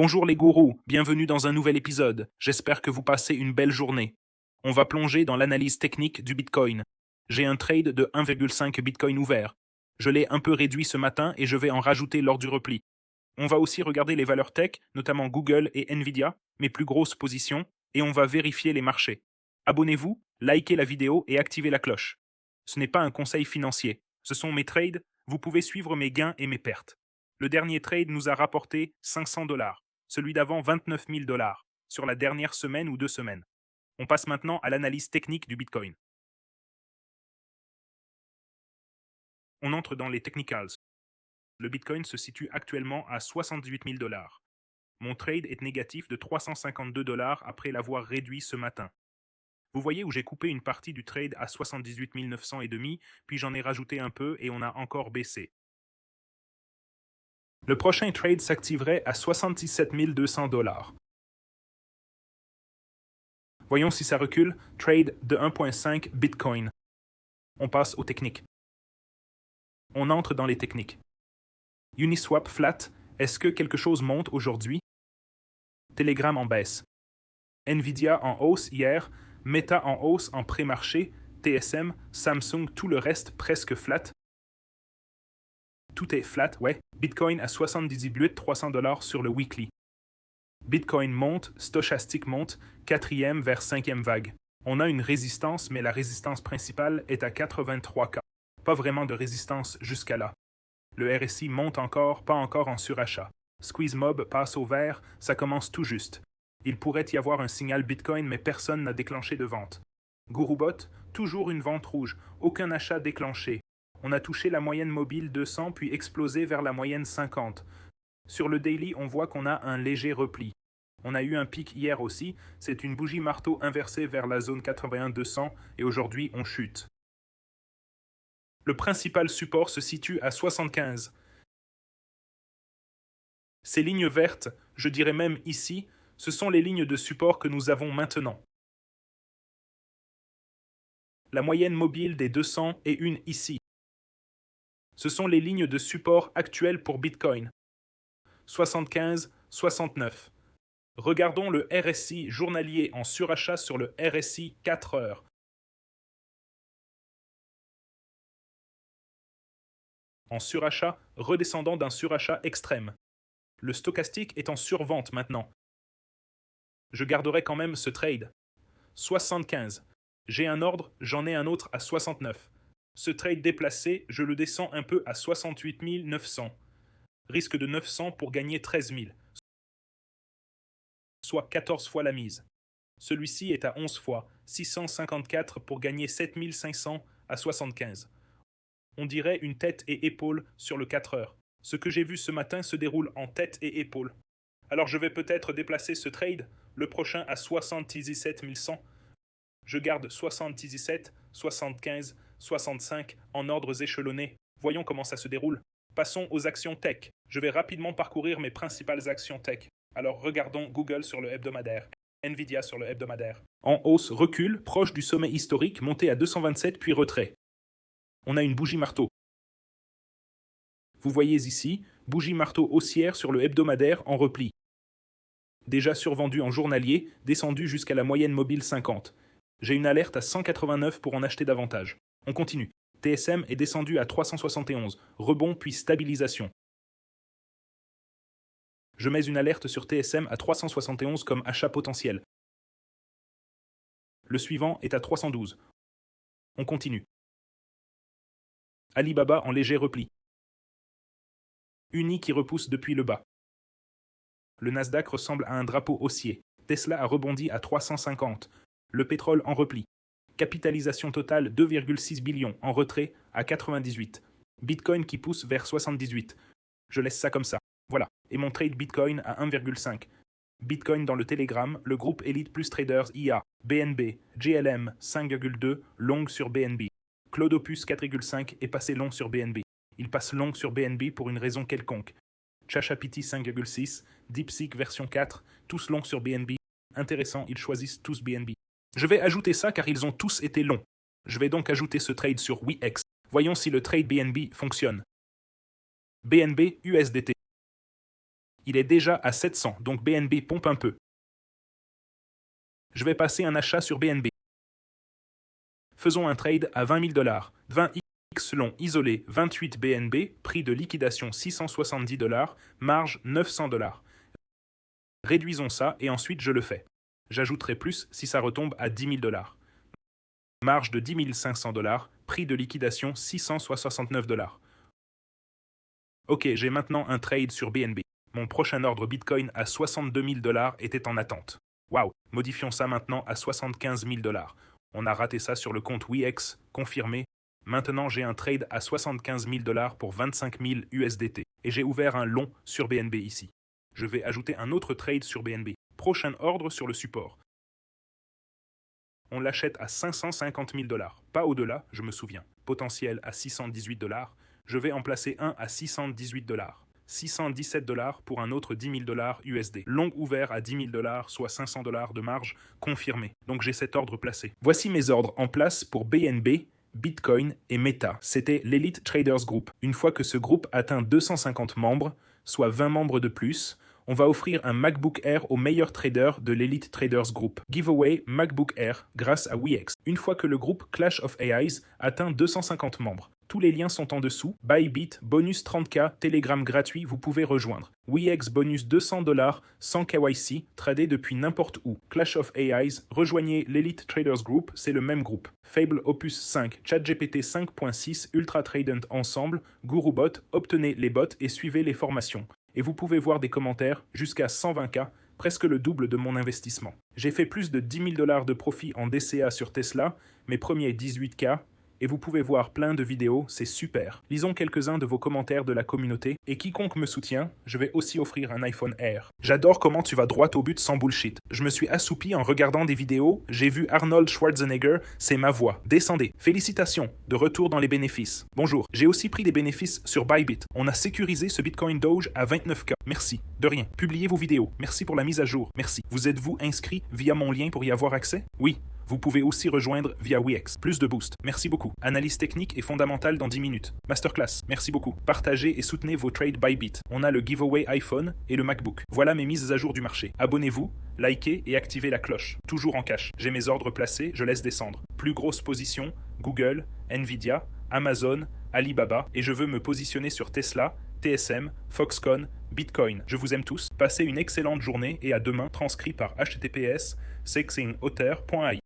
Bonjour les gourous, bienvenue dans un nouvel épisode. J'espère que vous passez une belle journée. On va plonger dans l'analyse technique du Bitcoin. J'ai un trade de 1,5 Bitcoin ouvert. Je l'ai un peu réduit ce matin et je vais en rajouter lors du repli. On va aussi regarder les valeurs tech, notamment Google et Nvidia, mes plus grosses positions, et on va vérifier les marchés. Abonnez-vous, likez la vidéo et activez la cloche. Ce n'est pas un conseil financier. Ce sont mes trades, vous pouvez suivre mes gains et mes pertes. Le dernier trade nous a rapporté 500 $, celui d'avant 29 000 $, sur la dernière semaine ou 2 semaines. On passe maintenant à l'analyse technique du Bitcoin. On entre dans les technicals. Le Bitcoin se situe actuellement à 78 000 $. Mon trade est négatif de 352 $ après l'avoir réduit ce matin. Vous voyez où j'ai coupé une partie du trade à 78 900 et demi, puis j'en ai rajouté un peu et on a encore baissé. Le prochain trade s'activerait à 77 200 $. Voyons si ça recule. Trade de 1,5 Bitcoin. On passe aux techniques. On entre dans les techniques. Uniswap flat. Est-ce que quelque chose monte aujourd'hui? Telegram en baisse. Nvidia en hausse hier. Meta en hausse en pré-marché. TSM, Samsung, tout le reste presque flat. Tout est flat, ouais. Bitcoin à 78 300 $ sur le weekly. Bitcoin monte, Stochastic monte, 4e vers 5e vague. On a une résistance, mais la résistance principale est à 83K. Pas vraiment de résistance jusqu'à là. Le RSI monte encore, pas encore en surachat. Squeeze Mob passe au vert, ça commence tout juste. Il pourrait y avoir un signal Bitcoin, mais personne n'a déclenché de vente. GuruBot, toujours une vente rouge, aucun achat déclenché. On a touché la moyenne mobile 200 puis explosé vers la moyenne 50. Sur le daily, on voit qu'on a un léger repli. On a eu un pic hier aussi, c'est une bougie marteau inversée vers la zone 81-200 et aujourd'hui on chute. Le principal support se situe à 75. Ces lignes vertes, je dirais même ici, ce sont les lignes de support que nous avons maintenant. La moyenne mobile des 200 est une ici. Ce sont les lignes de support actuelles pour Bitcoin. 75, 69. Regardons le RSI journalier en surachat sur le RSI 4 heures. En surachat, redescendant d'un surachat extrême. Le stochastique est en survente maintenant. Je garderai quand même ce trade. 75. J'ai un ordre, j'en ai un autre à 69. Ce trade déplacé, je le descends un peu à 68 900. Risque de 900 pour gagner 13 000. Soit 14 fois la mise. Celui-ci est à 11 fois, 654 pour gagner 7500 à 75. On dirait une tête et épaule sur le 4 heures. Ce que j'ai vu ce matin se déroule en tête et épaule. Alors je vais peut-être déplacer ce trade, le prochain à 77 100. Je garde 77, 75, 65 en ordres échelonnés. Voyons comment ça se déroule. Passons aux actions tech. Je vais rapidement parcourir mes principales actions tech. Alors regardons Google sur le hebdomadaire, Nvidia sur le hebdomadaire. En hausse, recul, proche du sommet historique, monté à 227 puis retrait. On a une bougie marteau. Vous voyez ici, bougie marteau haussière sur le hebdomadaire en repli. Déjà survendu en journalier, descendu jusqu'à la moyenne mobile 50. J'ai une alerte à 189 pour en acheter davantage. On continue. TSM est descendu à 371, rebond puis stabilisation. Je mets une alerte sur TSM à 371 comme achat potentiel. Le suivant est à 312. On continue. Alibaba en léger repli. Uni qui repousse depuis le bas. Le Nasdaq ressemble à un drapeau haussier. Tesla a rebondi à 350. Le pétrole en repli. Capitalisation totale 2,6 billions en retrait à 98. Bitcoin qui pousse vers 78. Je laisse ça comme ça. Voilà. Et mon trade Bitcoin à 1,5. Bitcoin dans le Telegram, le groupe Elite Plus Traders IA, BNB, GLM 5,2, long sur BNB. Claude Opus 4,5 est passé long sur BNB. Il passe long sur BNB pour une raison quelconque. ChatGPT 5,6, DeepSeek version 4, tous longs sur BNB. Intéressant, ils choisissent tous BNB. Je vais ajouter ça car ils ont tous été longs. Je vais donc ajouter ce trade sur WeX. Voyons si le trade BNB fonctionne. BNB USDT. Il est déjà à 700, donc BNB pompe un peu. Je vais passer un achat sur BNB. Faisons un trade à 20 000 $. 20 X long isolé 28 BNB, prix de liquidation 670 $, marge 900 $. Réduisons ça et ensuite je le fais. J'ajouterai plus si ça retombe à 10 000 $. Marge de 10 500 $, prix de liquidation 669 $. Ok, j'ai maintenant un trade sur BNB. Mon prochain ordre Bitcoin à 62 000 $ était en attente. Waouh, modifions ça maintenant à 75 000 $. On a raté ça sur le compte WEX, confirmé. Maintenant, j'ai un trade à 75 000 $ pour 25 000 USDT. Et j'ai ouvert un long sur BNB ici. Je vais ajouter un autre trade sur BNB. Prochain ordre sur le support. On l'achète à 550 000 $. Pas au-delà, je me souviens. Potentiel à 618 $. Je vais en placer un à 618 $. 617 $ pour un autre 10 000 $ USD. Long ouvert à 10 000 $, soit 500 $ de marge, confirmé. Donc j'ai cet ordre placé. Voici mes ordres en place pour BNB, Bitcoin et Meta. C'était l'Elite Traders Group. Une fois que ce groupe atteint 250 membres, soit 20 membres de plus, on va offrir un MacBook Air aux meilleurs traders de l'Elite Traders Group. Giveaway MacBook Air grâce à WeX. Une fois que le groupe Clash of AIs atteint 250 membres. Tous les liens sont en dessous. Bybit, bonus 30K, Telegram gratuit, vous pouvez rejoindre. WeX, bonus 200 $ sans KYC, tradé depuis n'importe où. Clash of AIs, rejoignez l'Elite Traders Group, c'est le même groupe. Fable Opus 5, ChatGPT 5.6, Ultra Tradent ensemble, GuruBot, obtenez les bots et suivez les formations. Et vous pouvez voir des commentaires jusqu'à 120K, presque le double de mon investissement. J'ai fait plus de 10 000 $ de profit en DCA sur Tesla, mes premiers 18K, et vous pouvez voir plein de vidéos, c'est super. Lisons quelques-uns de vos commentaires de la communauté, et quiconque me soutient, je vais aussi offrir un iPhone Air. J'adore comment tu vas droit au but sans bullshit. Je me suis assoupi en regardant des vidéos, j'ai vu Arnold Schwarzenegger, c'est ma voix. Descendez. Félicitations, de retour dans les bénéfices. Bonjour, j'ai aussi pris des bénéfices sur Bybit. On a sécurisé ce Bitcoin Doge à 29K. Merci. De rien. Publiez vos vidéos. Merci pour la mise à jour. Merci. Vous êtes-vous inscrit via mon lien pour y avoir accès? Oui. Vous pouvez aussi rejoindre via WeX. Plus de boost. Merci beaucoup. Analyse technique et fondamentale dans 10 minutes. Masterclass. Merci beaucoup. Partagez et soutenez vos trades Bybit. On a le giveaway iPhone et le MacBook. Voilà mes mises à jour du marché. Abonnez-vous, likez et activez la cloche. Toujours en cash. J'ai mes ordres placés, je laisse descendre. Plus grosse position, Google, Nvidia, Amazon, Alibaba, et je veux me positionner sur Tesla, TSM, Foxconn, Bitcoin. Je vous aime tous. Passez une excellente journée et à demain, transcrit par https://sexingauthor.ai.